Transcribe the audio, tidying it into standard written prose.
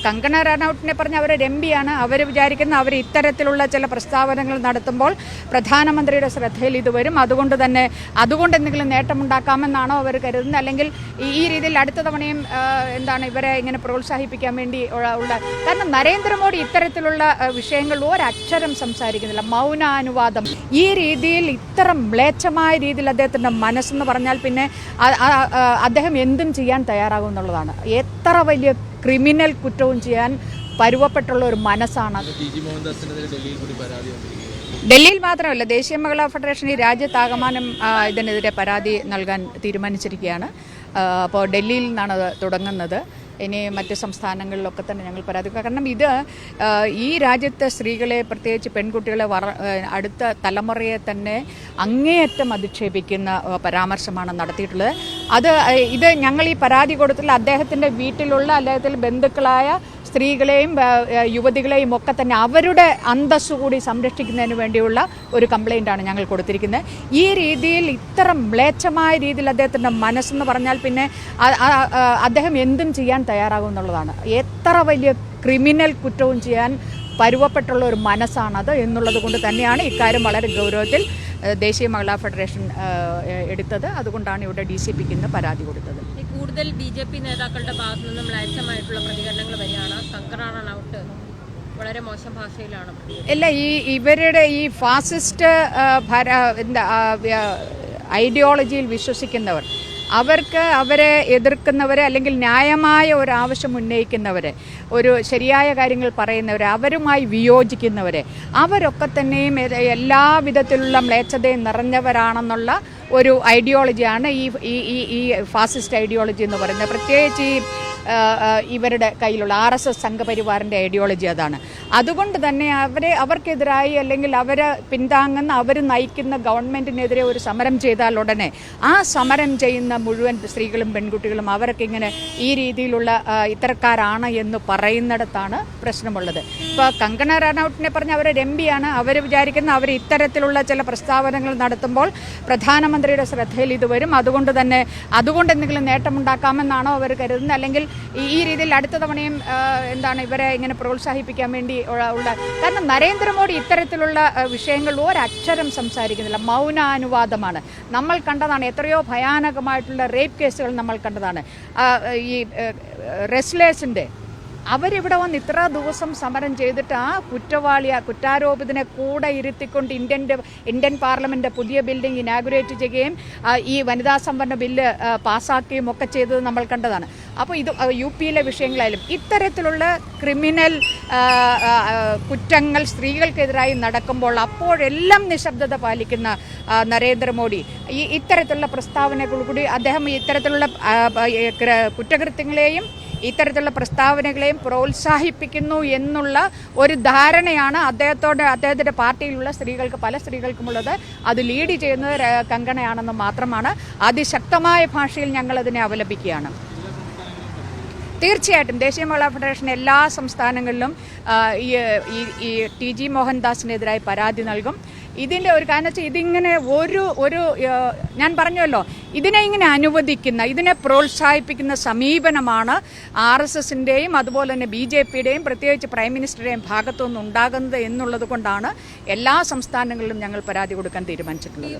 കങ്കണ റണൌട്ടിനെ പറഞ്ഞ അവരൊരു എംപിയാണ്. അവർ വിചാരിക്കുന്ന അവർ ഇത്തരത്തിലുള്ള ചില പ്രസ്താവനകൾ നടത്തുമ്പോൾ പ്രധാനമന്ത്രിയുടെ ശ്രദ്ധയിൽ ഇത് വരും, അതുകൊണ്ട് എന്തെങ്കിലും നേട്ടമുണ്ടാക്കാമെന്നാണോ അവർ കരുതുന്നത്? അല്ലെങ്കിൽ ഈ രീതിയിൽ അടുത്ത തവണയും ഇവരെ ഇങ്ങനെ പ്രോത്സാഹിപ്പിക്കാൻ വേണ്ടി ഉള്ള കാരണം നരേന്ദ്രമോദി ഇത്തരത്തിലുള്ള വിഷയങ്ങൾ ഒരക്ഷരം സംസാരിക്കുന്നില്ല, മൗനാനുവാദം. ഈ രീതിയിൽ ഇത്ര മ്ലേച്ഛമായ രീതിയിൽ അദ്ദേഹത്തിൻ്റെ മനസ്സെന്ന് പറഞ്ഞാൽ പിന്നെ അദ്ദേഹം എന്തും ചെയ്യാൻ തയ്യാറാകും എന്നുള്ളതാണ്. എത്ര വലിയ ക്രിമിനൽ കുറ്റവും ചെയ്യാൻ പരുവപ്പെട്ടുള്ള ഒരു മനസ്സാണ്. ഡൽഹിയിൽ മാത്രമല്ല, ദേശീയ മഹിളാ ഫെഡറേഷൻ ഈ രാജ്യത്താകമാനം ഇതിനെതിരെ പരാതി നൽകാൻ തീരുമാനിച്ചിരിക്കുകയാണ്. അപ്പോൾ ഡൽഹിയിൽ നിന്നാണ് അത് തുടങ്ങുന്നത്. ഇനി മറ്റ് സംസ്ഥാനങ്ങളിലൊക്കെ തന്നെ ഞങ്ങൾ പരാതി, കാരണം ഇത് ഈ രാജ്യത്തെ സ്ത്രീകളെ, പ്രത്യേകിച്ച് പെൺകുട്ടികളെ, അടുത്ത തലമുറയെ തന്നെ അങ്ങേയറ്റം അധിക്ഷേപിക്കുന്ന പരാമർശമാണ് നടത്തിയിട്ടുള്ളത്. ഇത് ഞങ്ങൾ ഈ പരാതി കൊടുത്തിട്ടുള്ള അദ്ദേഹത്തിൻ്റെ വീട്ടിലുള്ള അദ്ദേഹത്തിൻ്റെ ബന്ധുക്കളായ സ്ത്രീകളെയും യുവതികളെയും ഒക്കെ തന്നെ അവരുടെ അന്തസ്സ് കൂടി സംരക്ഷിക്കുന്നതിന് വേണ്ടിയുള്ള ഒരു കംപ്ലയിൻ്റാണ് ഞങ്ങൾ കൊടുത്തിരിക്കുന്നത്. ഈ രീതിയിൽ ഇത്ര മ്ലേച്ഛമായ രീതിയിൽ അദ്ദേഹത്തിൻ്റെ മനസ്സെന്ന് പറഞ്ഞാൽ പിന്നെ അദ്ദേഹം എന്തും ചെയ്യാൻ തയ്യാറാകും എന്നുള്ളതാണ്. എത്ര വലിയ ക്രിമിനൽ കുറ്റവും ചെയ്യാൻ പരുവപ്പെട്ടുള്ള ഒരു മനസ്സാണത് എന്നുള്ളത് കൊണ്ട് തന്നെയാണ് ഇക്കാര്യം വളരെ ഗൗരവത്തിൽ ദേശീയ മഹിളാ ഫെഡറേഷൻ എടുത്തത്. അതുകൊണ്ടാണ് ഇവിടെ DCPക്ക് ഇന്ന് പരാതി കൊടുത്തത്. കൂടുതൽ BJP നേതാക്കളുടെ ഭാഗത്തു നിന്നും മ്ലേച്ഛമായിട്ടുള്ള പ്രതികരണങ്ങൾ വരികയാണ്. കങ്കണ റണൌട്ട് വളരെ മോശം ഭാഷയിലാണ്. അല്ല, ഇവരുടെ ഈ ഫാസിസ്റ്റ് ഐഡിയോളജിയിൽ വിശ്വസിക്കുന്നവർ, അവരെ എതിർക്കുന്നവരെ, അല്ലെങ്കിൽ ന്യായമായ ഒരു ആവശ്യം ഉന്നയിക്കുന്നവരെ, ഒരു ശരിയായ കാര്യങ്ങൾ പറയുന്നവരെ, അവരുമായി വിയോജിക്കുന്നവരെ, അവരൊക്കെ തന്നെയും എല്ലാ വിധത്തിലുള്ള മ്ലേച്ഛതയും നിറഞ്ഞവരാണെന്നുള്ള ഒരു ഐഡിയോളജിയാണ് ഈ ഫാസിസ്റ്റ് ഐഡിയോളജി എന്ന് പറയുന്നത്. പ്രത്യേകിച്ച് ഇവരുടെ കയ്യിലുള്ള RSS സംഘപരിവാറിൻ്റെ ഐഡിയോളജി അതാണ്. അതുകൊണ്ട് തന്നെ അവർക്കെതിരായി, അല്ലെങ്കിൽ അവരെ പിന്താങ്ങുന്ന, അവർ നയിക്കുന്ന ഗവൺമെൻറ്റിനെതിരെ ഒരു സമരം ചെയ്താൽ ഉടനെ ആ സമരം ചെയ്യുന്ന മുഴുവൻ സ്ത്രീകളും പെൺകുട്ടികളും അവരൊക്കെ ഇങ്ങനെ ഈ രീതിയിലുള്ള ഇത്തരക്കാരാണ് എന്ന് പറയുന്നിടത്താണ് പ്രശ്നമുള്ളത്. ഇപ്പോൾ കങ്കണ റണൌട്ടിനെ പറഞ്ഞ അവരൊരു എംപിയാണ്. അവർ വിചാരിക്കുന്ന അവർ ഇത്തരത്തിലുള്ള ചില പ്രസ്താവനകൾ നടത്തുമ്പോൾ പ്രധാനമന്ത്രിയുടെ ശ്രദ്ധയിൽ ഇത് വരും, അതുകൊണ്ട് എന്തെങ്കിലും നേട്ടമുണ്ടാക്കാമെന്നാണോ അവർ കരുതുന്നത്? അല്ലെങ്കിൽ ഈ രീതിയിൽ അടുത്ത തവണയും ഇവരെ ഇങ്ങനെ പ്രോത്സാഹിപ്പിക്കാൻ വേണ്ടി ഉള്ള കാരണം നരേന്ദ്രമോദി ഇത്തരത്തിലുള്ള വിഷയങ്ങൾ ഒരക്ഷരം സംസാരിക്കുന്നില്ല, മൗനാനുവാദമാണ്. നമ്മൾ കണ്ടതാണ്, എത്രയോ ഭയാനകമായിട്ടുള്ള റേപ്പ് കേസുകൾ നമ്മൾ കണ്ടതാണ്. ഈ റെസ്ലേഴ്സിൻ്റെ അവരിവിടെ വന്ന് ഇത്ര ദിവസം സമരം ചെയ്തിട്ട് ആ കുറ്റാരോപിതനെ കൂടെ ഇരുത്തിക്കൊണ്ട് ഇന്ത്യൻ പാർലമെൻറ്റ് പുതിയ ബിൽഡിംഗ് ഇനാഗുറേറ്റ് ചെയ്യുകയും ഈ വനിതാ സംവരണ ബില്ല് പാസ്സാക്കുകയും ഒക്കെ ചെയ്തത് നമ്മൾ കണ്ടതാണ്. അപ്പോൾ ഇത് UPയിലെ വിഷയങ്ങളായാലും ഇത്തരത്തിലുള്ള ക്രിമിനൽ കുറ്റങ്ങൾ സ്ത്രീകൾക്കെതിരായി നടക്കുമ്പോൾ അപ്പോഴെല്ലാം നിശബ്ദത പാലിക്കുന്ന നരേന്ദ്രമോദി ഇത്തരത്തിലുള്ള പ്രസ്താവനകൾ കൂടി അദ്ദേഹം ഇത്തരത്തിലുള്ള കുറ്റകൃത്യങ്ങളെയും ഇത്തരത്തിലുള്ള പ്രസ്താവനകളെയും പ്രോത്സാഹിപ്പിക്കുന്നു എന്നുള്ള ഒരു ധാരണയാണ് അദ്ദേഹത്തിൻ്റെ പാർട്ടിയിലുള്ള പല സ്ത്രീകൾക്കുമുള്ളത്. അത് ലീഡ് ചെയ്യുന്നത് കങ്കണയാണെന്ന് മാത്രമാണ്. അതിശക്തമായ ഭാഷയിൽ ഞങ്ങൾ അതിനെ അപലപിക്കുകയാണ്. തീർച്ചയായിട്ടും ദേശീയ മഹിളാ ഫെഡറേഷൻ എല്ലാ സംസ്ഥാനങ്ങളിലും ഈ TG മോഹൻദാസിനെതിരായി പരാതി നൽകും. ഇതിൻ്റെ ഒരു കാരണം വെച്ചാൽ ഇതിങ്ങനെ ഞാൻ പറഞ്ഞല്ലോ, ഇതിനെ ഇങ്ങനെ അനുവദിക്കുന്ന, ഇതിനെ പ്രോത്സാഹിപ്പിക്കുന്ന സമീപനമാണ് RSSൻ്റെയും അതുപോലെ തന്നെ BJPയുടെയും പ്രത്യേകിച്ച് പ്രൈം മിനിസ്റ്ററുടെയും ഭാഗത്തുനിന്ന് ഉണ്ടാകുന്നത് എന്നുള്ളത് കൊണ്ടാണ് എല്ലാ സംസ്ഥാനങ്ങളിലും ഞങ്ങൾ പരാതി കൊടുക്കാൻ തീരുമാനിച്ചിട്ടുള്ളത്.